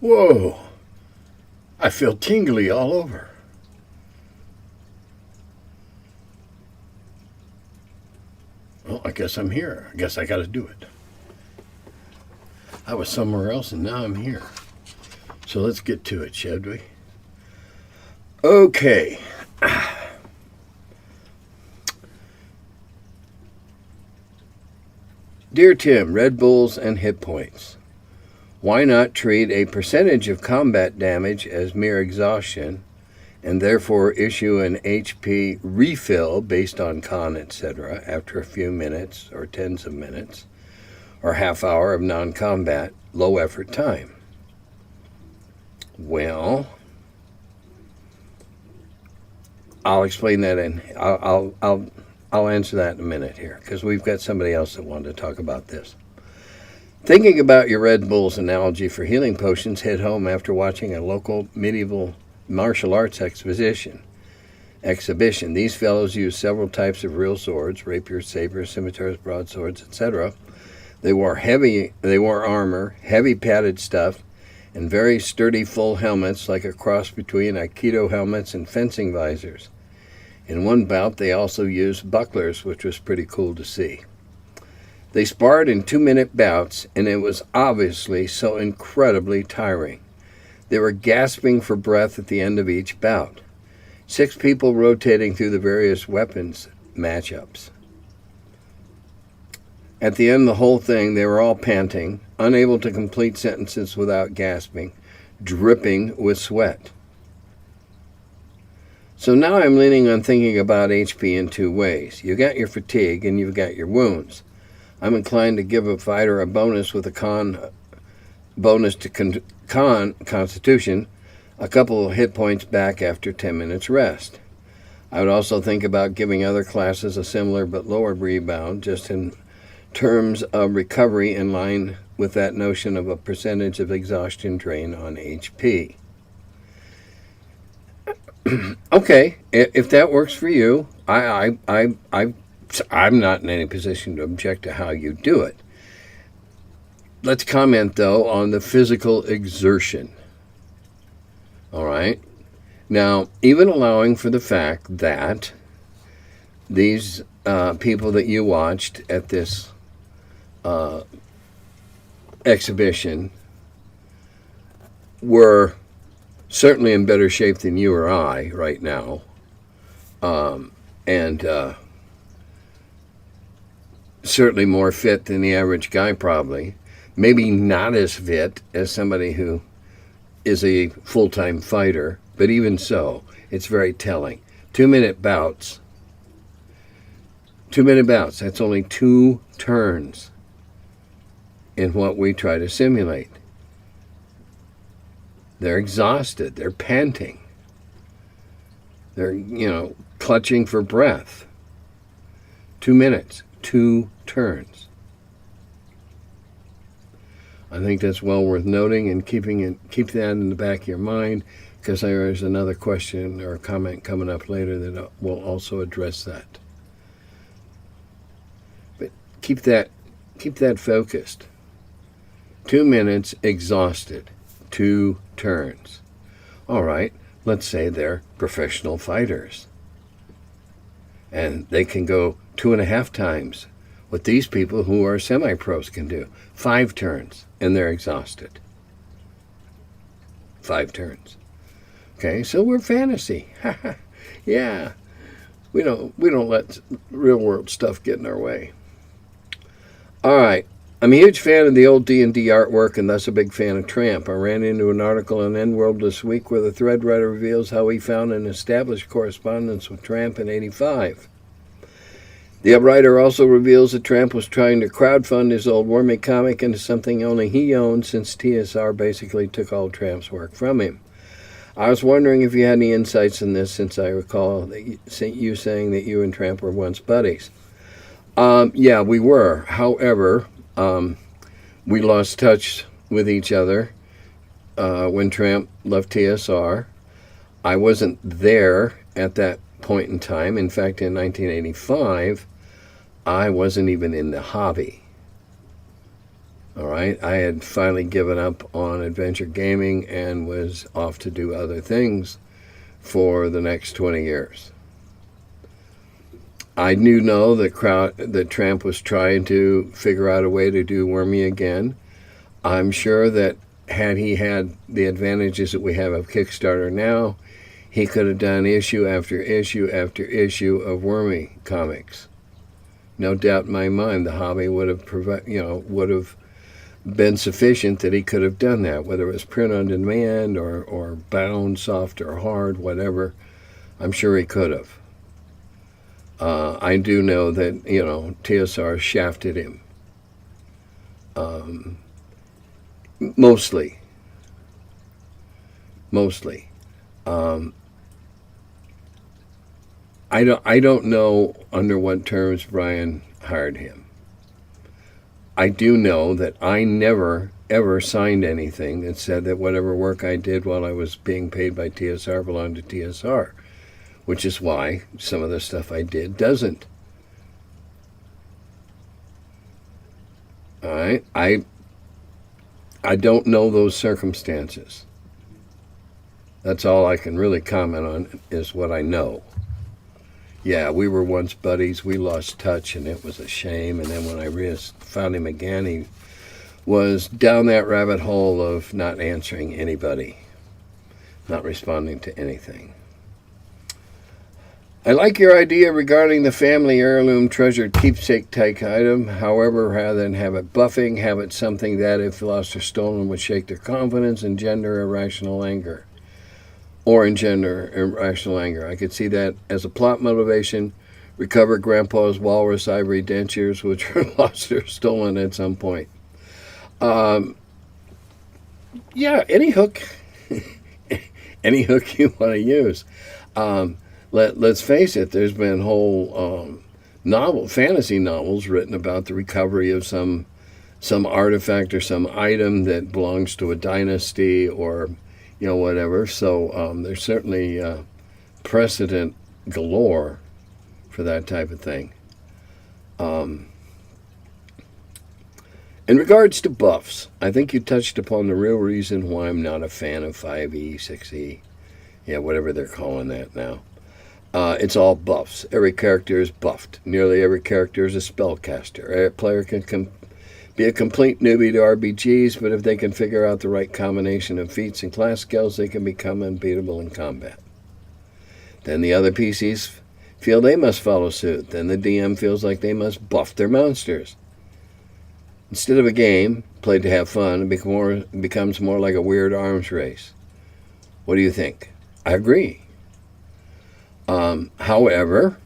Whoa, I feel tingly all over. Well, I guess I'm here. I guess I got to do it. I was somewhere else and now I'm here. So let's get to it, shall we? Okay. Dear Tim, Red Bulls and hit points. Why not treat a percentage of combat damage as mere exhaustion and therefore issue an HP refill based on con, etc. after a few minutes or tens of minutes or half hour of non-combat, low effort time? Well, I'll explain that and I'll answer that in a minute here because we've got somebody else that wanted to talk about this. Thinking about your Red Bulls analogy for healing potions hit home after watching a local medieval martial arts exhibition. These fellows use several types of real swords, rapiers, sabers, scimitars, broadswords, etc. They wore armor, heavy padded stuff, and very sturdy full helmets like a cross between Aikido helmets and fencing visors. In one bout, they also used bucklers, which was pretty cool to see. They sparred in 2-minute bouts, and it was obviously so incredibly tiring. They were gasping for breath at the end of each bout. 6 people rotating through the various weapons matchups. At the end of the whole thing, they were all panting, unable to complete sentences without gasping, dripping with sweat. So now I'm leaning on thinking about HP in 2 ways. You got your fatigue and you've got your wounds. I'm inclined to give a fighter a bonus with a bonus to constitution, a couple of hit points back after 10 minutes rest. I would also think about giving other classes a similar but lower rebound, just in terms of recovery in line with that notion of a percentage of exhaustion drain on HP. Okay, if that works for you, I'm not in any position to object to how you do it. Let's comment, though, on the physical exertion. All right? Now, even allowing for the fact that these people that you watched at this exhibition were certainly in better shape than you or I right now, and certainly more fit than the average guy probably. Maybe not as fit as somebody who is a full-time fighter, but even so, it's very telling. 2-minute bouts. 2-minute bouts, that's only 2 turns in what we try to simulate. They're exhausted, they're panting. They're, clutching for breath. 2 minutes, 2 turns. I think that's well worth noting and keep that in the back of your mind, because there is another question or comment coming up later that will also address that. But keep that focused. 2 minutes, exhausted, 2 turns. All right, let's say they're professional fighters, and they can go 2.5 times what these people who are semi-pros can do. 5 turns, and they're exhausted. 5 turns. Okay, so we're fantasy. Yeah, we don't let real world stuff get in our way. All right, I'm a huge fan of the old D&D artwork, and thus a big fan of Tramp. I ran into an article on N-World this week where the thread writer reveals how he found an established correspondence with Tramp in '85. The writer also reveals that Tramp was trying to crowdfund his old Wormy comic into something only he owned, since TSR basically took all Tramp's work from him. I was wondering if you had any insights on this, since I recall that you saying that you and Tramp were once buddies. Yeah, we were. However, we lost touch with each other when Tramp left TSR. I wasn't there at that point in time. In fact, in 1985, I wasn't even in the hobby. All right, I had finally given up on adventure gaming and was off to do other things for the next 20 years. I know that Tramp was trying to figure out a way to do Wormy again. I'm sure that had he had the advantages that we have of Kickstarter now, he could have done issue after issue after issue of Wormy comics. No doubt in my mind, the hobby would have been sufficient that he could have done that, whether it was print on demand or bound, soft or hard, whatever. I'm sure he could have. I do know that, TSR shafted him. Mostly. I don't know under what terms Brian hired him. I do know that I never, ever signed anything that said that whatever work I did while I was being paid by TSR belonged to TSR, which is why some of the stuff I did doesn't. All right? I don't know those circumstances. That's all I can really comment on is what I know. Yeah, we were once buddies. We lost touch, and it was a shame. And then when I found him again, he was down that rabbit hole of not answering anybody, not responding to anything. I like your idea regarding the family heirloom treasured keepsake type item. However, rather than have it buffing, have it something that, if lost or stolen, would shake their confidence and engender irrational anger. I could see that as a plot motivation. Recover Grandpa's walrus ivory dentures, which were lost or stolen at some point. Yeah, any hook, any hook you want to use. Let's face it. There's been whole fantasy novels written about the recovery of some artifact or some item that belongs to a dynasty or whatever. So there's certainly precedent galore for that type of thing. In regards to buffs, I think you touched upon the real reason why I'm not a fan of 5e, 6e, whatever they're calling that now. It's all buffs. Every character is buffed. Nearly every character is a spellcaster. A player can be a complete newbie to RPGs, but if they can figure out the right combination of feats and class skills, they can become unbeatable in combat. Then the other PCs feel they must follow suit. Then the DM feels like they must buff their monsters. Instead of a game played to have fun, it becomes more like a weird arms race. What do you think? I agree. However,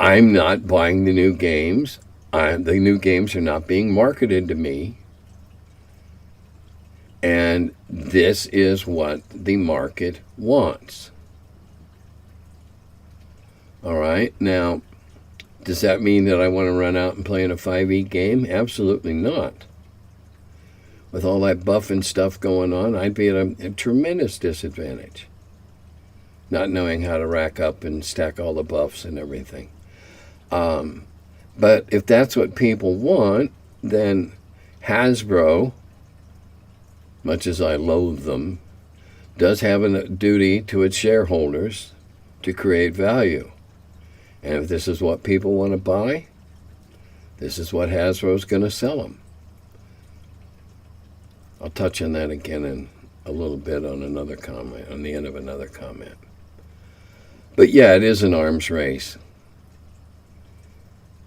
I'm not buying the new games. The new games are not being marketed to me. And this is what the market wants. All right. Now, does that mean that I want to run out and play in a 5e game? Absolutely not. With all that buff and stuff going on, I'd be at a tremendous disadvantage. Not knowing how to rack up and stack all the buffs and everything. But if that's what people want, then Hasbro, much as I loathe them, does have a duty to its shareholders to create value. And if this is what people want to buy, this is what Hasbro's going to sell them. I'll touch on that again in a little bit on another comment, on the end of another comment. But yeah, it is an arms race.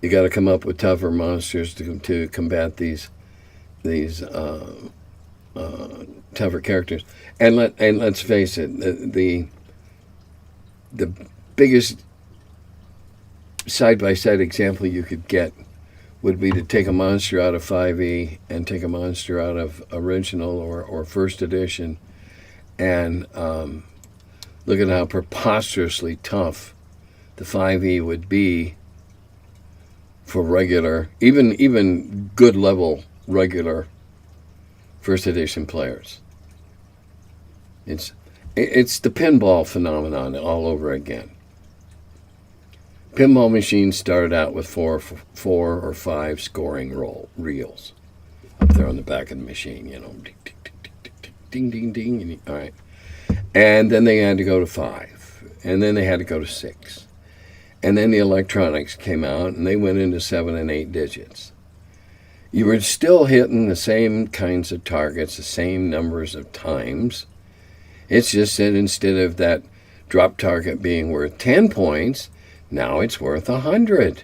You got to come up with tougher monsters to combat these tougher characters. And let's face it, the biggest side-by-side example you could get would be to take a monster out of 5e and take a monster out of original or first edition and look at how preposterously tough the 5e would be for regular, even good level regular first edition players. It's the pinball phenomenon all over again. Pinball machines started out with four or five scoring reels up there on the back of the machine, ding, ding, ding, ding, ding, ding. All right. And then they had to go to 5. And then they had to go to 6. And then the electronics came out, and they went into 7 and 8 digits. You were still hitting the same kinds of targets, the same numbers of times. It's just that instead of that drop target being worth 10 points, now it's worth 100.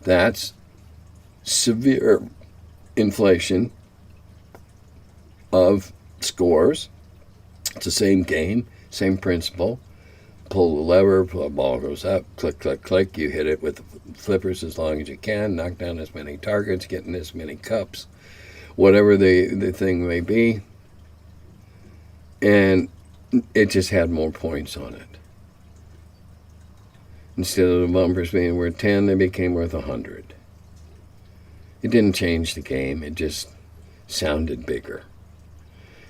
That's severe inflation of scores. It's the same game, same principle. Pull the lever, the ball goes up, click, click, click. You hit it with the flippers as long as you can, knock down as many targets, getting as many cups, whatever the thing may be. And it just had more points on it. Instead of the bumpers being worth 10, they became worth 100. It didn't change the game. It just sounded bigger.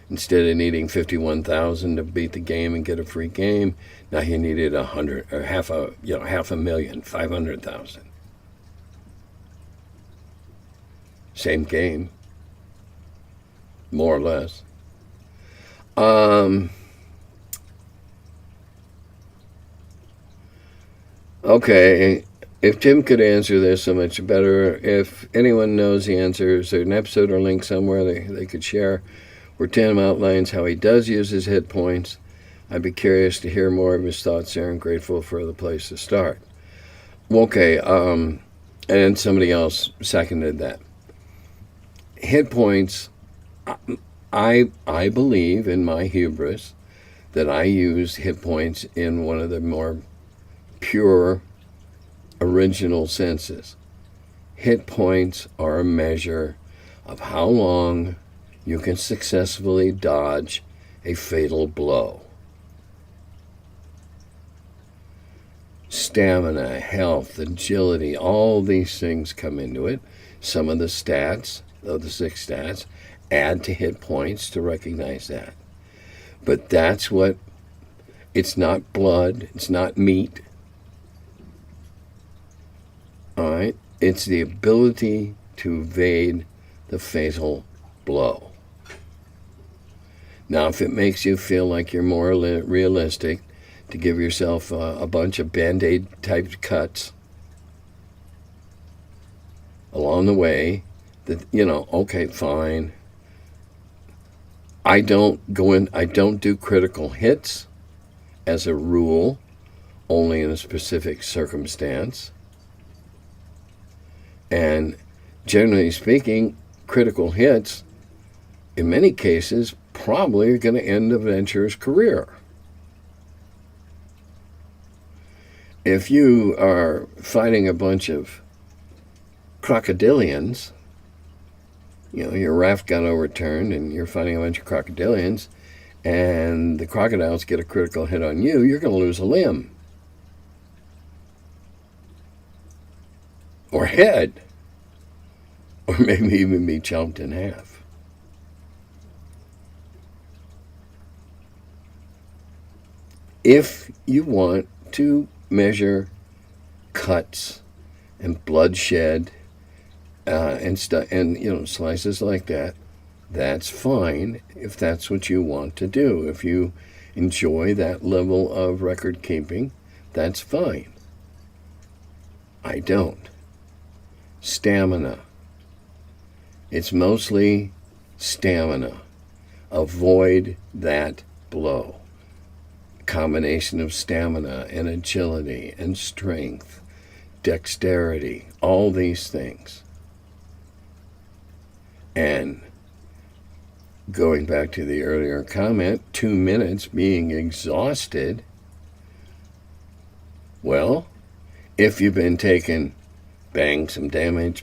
Instead of needing 51,000 to beat the game and get a free game, now you needed 100 or half a million, 500,000. Same game, more or less. Okay, if Tim could answer this, so much better. If anyone knows the answer, is there an episode or link somewhere they could share where Tim outlines how he does use his hit points? I'd be curious to hear more of his thoughts there and grateful for the place to start. Okay, and somebody else seconded that. Hit points, I believe in my hubris that I use hit points in one of the more pure, original senses. Hit points are a measure of how long you can successfully dodge a fatal blow. Stamina, health, agility, all these things come into it. Some of the stats, of the 6 stats, add to hit points to recognize that. But that's what, it's not blood, it's not meat. All right? It's the ability to evade the fatal blow. Now, if it makes you feel like you're more realistic, to give yourself a bunch of Band-Aid type cuts along the way, that, okay, fine. I don't do critical hits as a rule, only in a specific circumstance. And generally speaking, critical hits, in many cases, probably are going to end a adventurer's career. If you are fighting a bunch of crocodilians, your raft got overturned and you're fighting a bunch of crocodilians, and the crocodiles get a critical hit on you, you're going to lose a limb. Or head. Or maybe even be chopped in half. If you want to measure cuts and bloodshed and stuff, and slices like that, that's fine if that's what you want to do. If you enjoy that level of record keeping, that's fine. I don't. Stamina. It's mostly stamina. Avoid that blow. Combination of stamina and agility and strength, dexterity, all these things. And going back to the earlier comment, 2 minutes being exhausted, well, if you've been taking bang, some damage,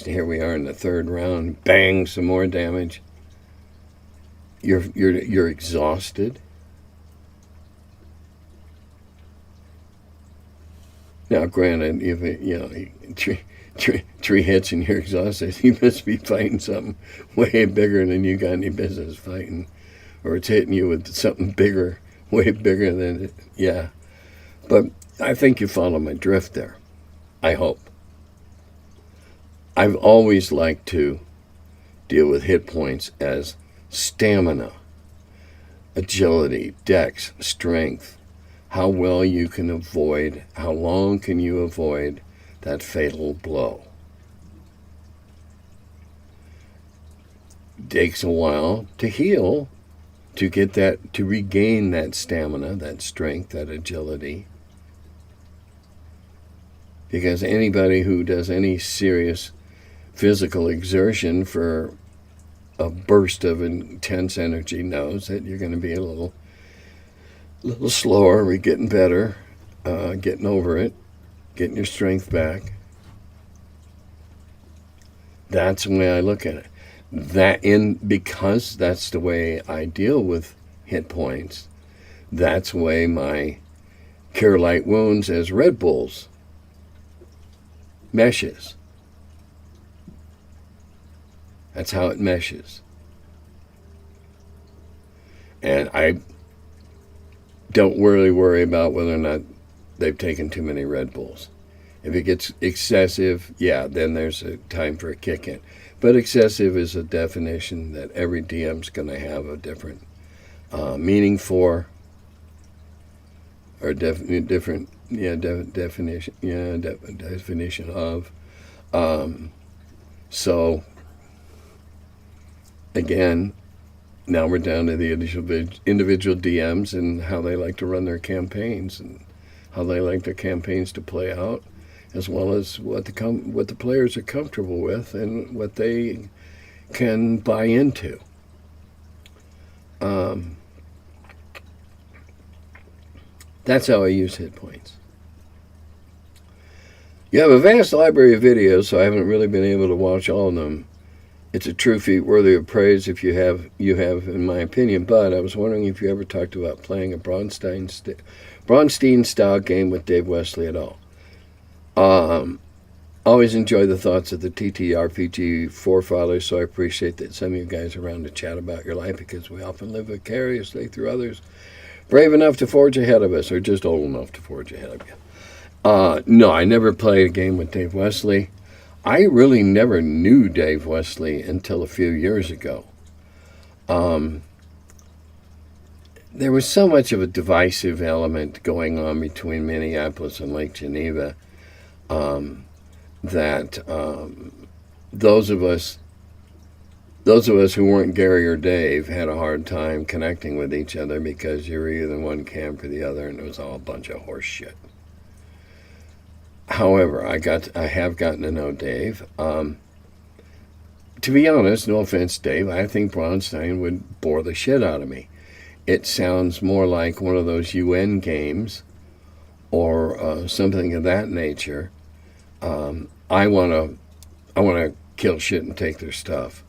here we are in the 3rd round, bang, some more damage, you're exhausted. Now, granted, if three hits and you're exhausted, you must be fighting something way bigger than you got any business fighting, or it's hitting you with something bigger way bigger than, yeah. But I think you follow my drift there. I hope. I've always liked to deal with hit points as stamina, agility, dex, strength, how well you can avoid, how long can you avoid that fatal blow. It takes a while to heal, to get that, to regain that stamina, that strength, that agility. Because anybody who does any serious physical exertion for a burst of intense energy knows that you're going to be a little slower. We're getting better, getting over it, getting your strength back. That's the way I look at it. Because that's the way I deal with hit points. That's the way my cure light wounds as Red Bulls meshes. That's how it meshes. And I don't really worry about whether or not they've taken too many Red Bulls. If it gets excessive, yeah, then there's a time for a kick in. But excessive is a definition that every DM's going to have a different meaning for, or definition of. So again, now we're down to the individual DMs and how they like to run their campaigns and how they like their campaigns to play out, as well as what the players are comfortable with and what they can buy into. That's how I use hit points. You have a vast library of videos, so I haven't really been able to watch all of them. It's a true feat worthy of praise if you have, in my opinion. But I was wondering if you ever talked about playing a brunstein style game with Dave Wesley at all. Always enjoy the thoughts of the TTRPG forefathers, so I appreciate that some of you guys are around to chat about your life, because we often live vicariously through others brave enough to forge ahead of us, or just old enough to forge ahead of you. No, I never played a game with Dave Wesley. I really never knew Dave Wesley until a few years ago. There was so much of a divisive element going on between Minneapolis and Lake Geneva that those of us who weren't Gary or Dave had a hard time connecting with each other, because you were either in one camp or the other, and it was all a bunch of horse shit. However, I have gotten to know Dave. To be honest, no offense, Dave, I think brunstein would bore the shit out of me. It sounds more like one of those UN games or something of that nature. I want to kill shit and take their stuff,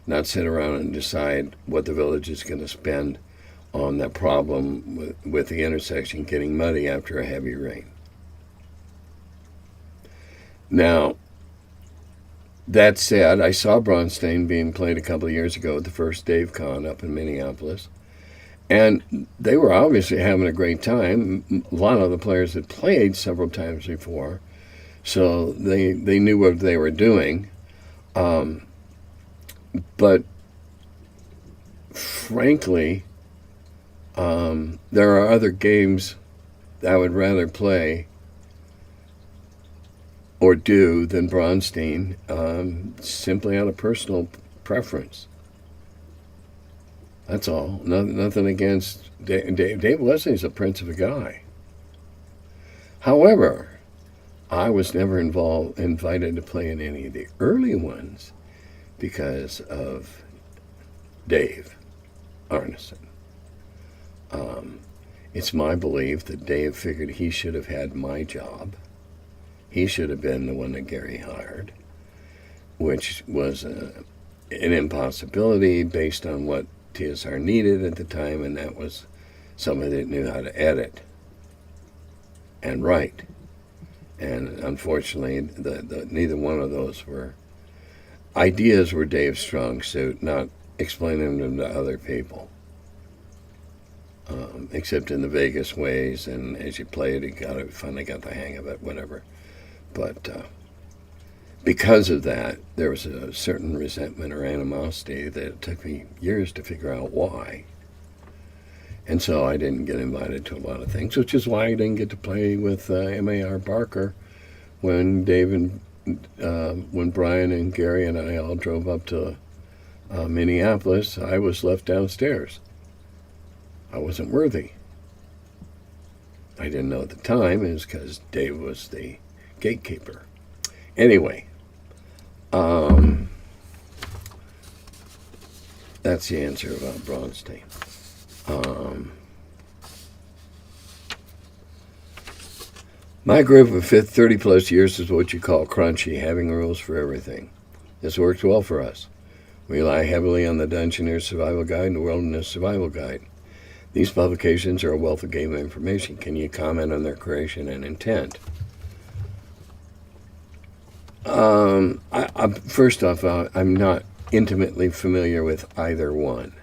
not sit around and decide what the village is going to spend on that problem with the intersection getting muddy after a heavy rain. Now, that said, I saw brunstein being played a couple of years ago at the first Dave Con up in Minneapolis, and they were obviously having a great time. A lot of the players had played several times before, so they knew what they were doing. But frankly, there are other games I would rather play or do than brunstein, simply out of personal preference. That's all. Nothing against Dave Wesley's a prince of a guy. However, I was never invited to play in any of the early ones because of Dave Arneson. It's my belief that Dave figured he should have had my job. He should have been the one that Gary hired, which was an impossibility based on what TSR needed at the time, and that was somebody that knew how to edit and write. And unfortunately, neither one of those were. Ideas were Dave's strong suit, not explaining them to other people. except in the Vegas ways. And as you play it, finally got the hang of it, whatever. But because of that, there was a certain resentment or animosity that it took me years to figure out why. And so I didn't get invited to a lot of things, which is why I didn't get to play with M.A.R. Barker when when Brian and Gary and I all drove up to Minneapolis. I was left downstairs. I wasn't worthy. I didn't know at the time. It was because Dave was the gatekeeper. Anyway, that's the answer about brunstein. My group of 30 plus years is what you call crunchy, having rules for everything. This works well for us. We rely heavily on the Dungeoneer Survival Guide and the Wilderness Survival Guide. These publications are a wealth of game information. Can you comment on their creation and intent? First off, I'm not intimately familiar with either one.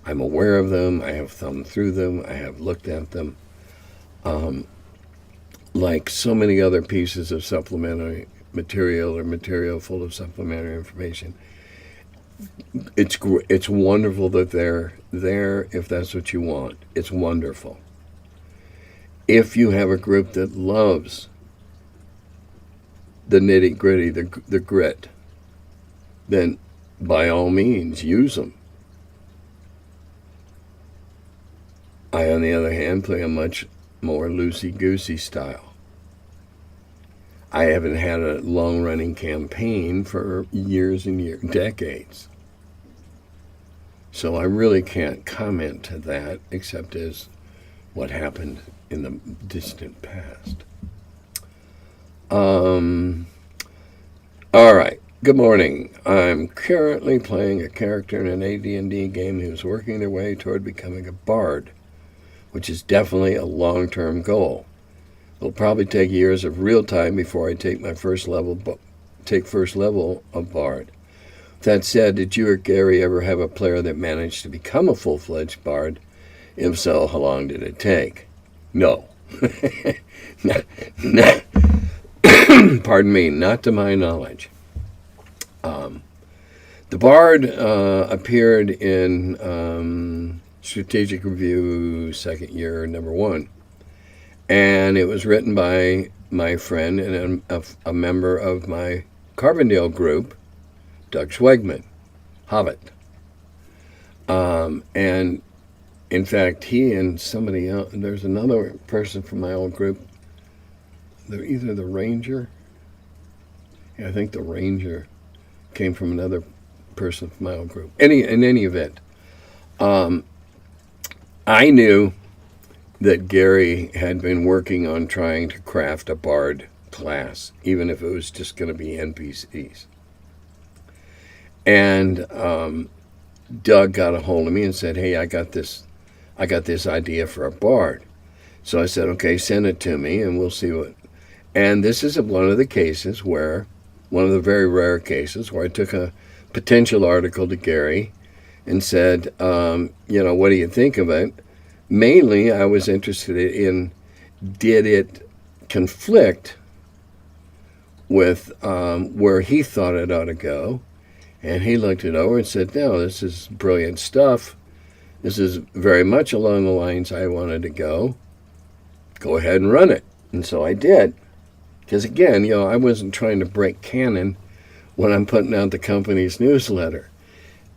I'm aware of them. I have thumbed through them. I have looked at them. Like so many other pieces of supplementary material or material full of supplementary information, it's wonderful that they're there if that's what you want. It's wonderful. If you have a group that loves the nitty-gritty, the grit, then by all means use them. I, on the other hand, play a much more loosey-goosey style. I haven't had a long-running campaign for years and years, decades. So I really can't comment to that except as what happened in the distant past. All right. Good morning. I'm currently playing a character in an AD&D game who's working their way toward becoming a bard, which is definitely a long-term goal. It'll probably take years of real time before I take my first level of bard. That said, did you or Gary ever have a player that managed to become a full-fledged bard? If so, how long did it take? No. No. Pardon me, not to my knowledge. The Bard appeared in Strategic Review second year, number 1. And it was written by my friend and a member of my Carbondale group, Doug Schwegman, Hobbit. And in fact, he and somebody else, there's another person from my old group, either the Ranger, I think the Ranger came from another person from my old group. In any event, I knew that Gary had been working on trying to craft a bard class, even if it was just going to be NPCs. And Doug got a hold of me and said, "Hey, I got this idea for a bard." So I said, "Okay, send it to me, and we'll see what." And this is one of the cases where, one of the very rare cases where I took a potential article to Gary and said, what do you think of it? Mainly, I was interested in, did it conflict with where he thought it ought to go? And he looked it over and said, no, this is brilliant stuff. This is very much along the lines I wanted to go. Go ahead and run it. And so I did. Because again, I wasn't trying to break canon when I'm putting out the company's newsletter.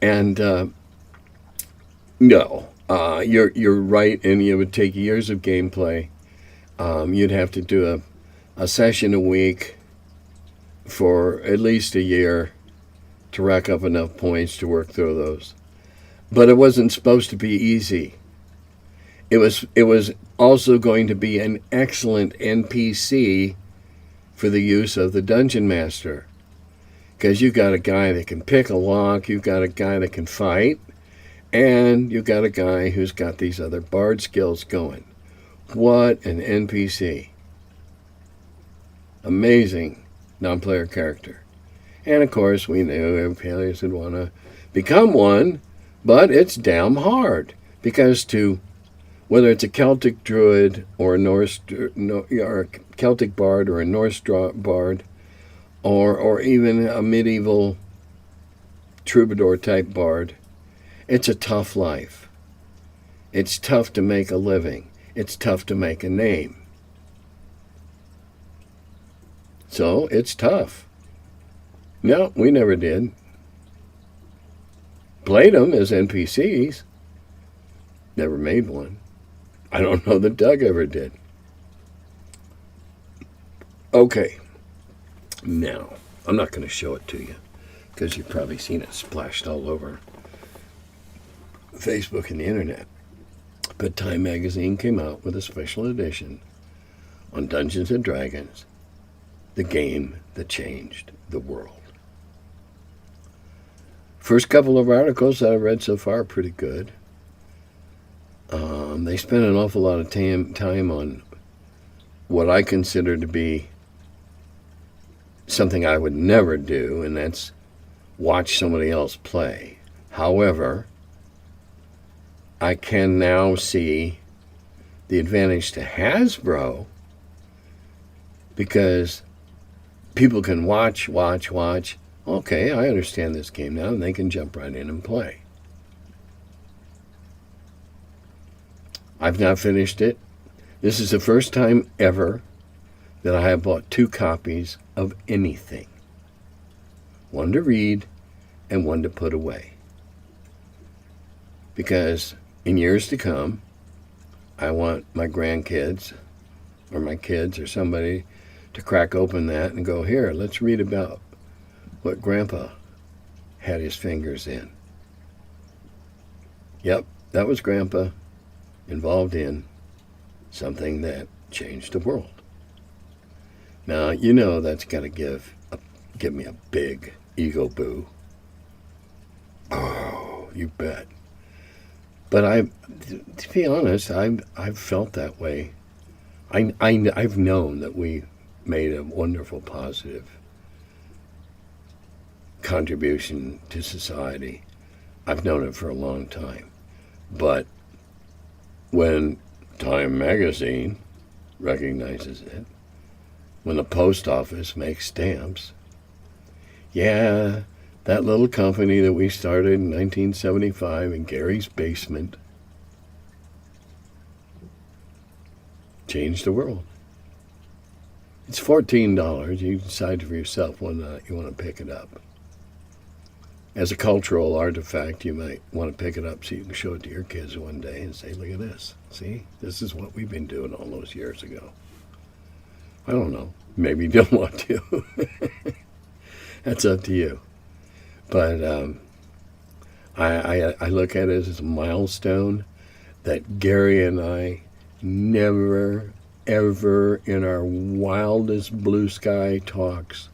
And no, you're right, and it would take years of gameplay. You'd have to do a session a week for at least a year to rack up enough points to work through those. But it wasn't supposed to be easy. It was also going to be an excellent NPC for the use of the Dungeon Master. Because you've got a guy that can pick a lock, you've got a guy that can fight, and you've got a guy who's got these other bard skills going. What an NPC. Amazing non-player character. And of course, we knew every players would want to become one, but it's damn hard. Because to Whether it's a Celtic druid or a Norse, or a Celtic bard or a Norse bard, or even a medieval troubadour type bard, it's a tough life. It's tough to make a living. It's tough to make a name. So it's tough. No, we never did. Played them as NPCs. Never made one. I don't know that Doug ever did. Okay. Now, I'm not going to show it to you because you've probably seen it splashed all over Facebook and the internet. But Time Magazine came out with a special edition on Dungeons and Dragons, the game that changed the world. First couple of articles that I've read so far are pretty good. They spend an awful lot of time on what I consider to be something I would never do, and that's watch somebody else play. However, I can now see the advantage to Hasbro because people can watch. Okay, I understand this game now, and they can jump right in and play. I've not finished it. This is the first time ever that I have bought 2 copies of anything. One to read and one to put away. Because in years to come, I want my grandkids or my kids or somebody to crack open that and go, here, let's read about what Grandpa had his fingers in. Yep, that was Grandpa involved in something that changed the world. Now, you know that's got to give me a big ego boo. Oh, you bet. But to be honest, I've felt that way. I've known that we made a wonderful, positive contribution to society. I've known it for a long time. But when Time Magazine recognizes it, when the post office makes stamps, yeah, that little company that we started in 1975 in Gary's basement changed the world. It's $14. You decide for yourself whether or not you want to pick it up. As a cultural artifact, you might want to pick it up so you can show it to your kids one day and say, look at this. See, this is what we've been doing all those years ago. I don't know. Maybe you don't want to. That's up to you. But I look at it as a milestone that Gary and I never, ever in our wildest blue sky talks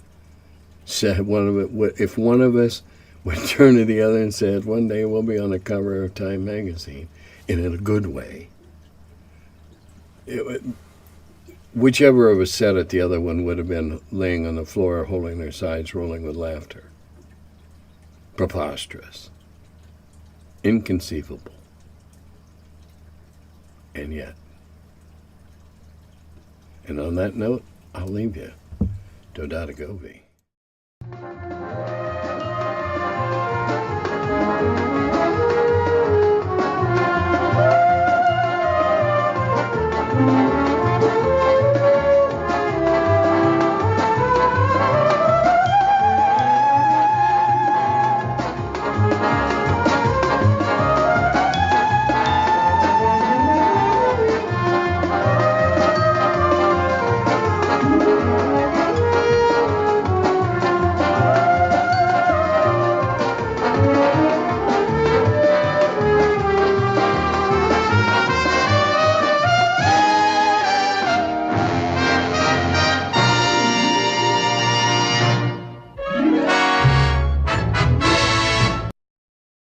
said if one of us would turn to the other and said, one day we'll be on the cover of Time Magazine, and in a good way. Whichever of us said it, the other one would have been laying on the floor, holding their sides, rolling with laughter. Preposterous. Inconceivable. And yet. And on that note, I'll leave you. Dodata Govi.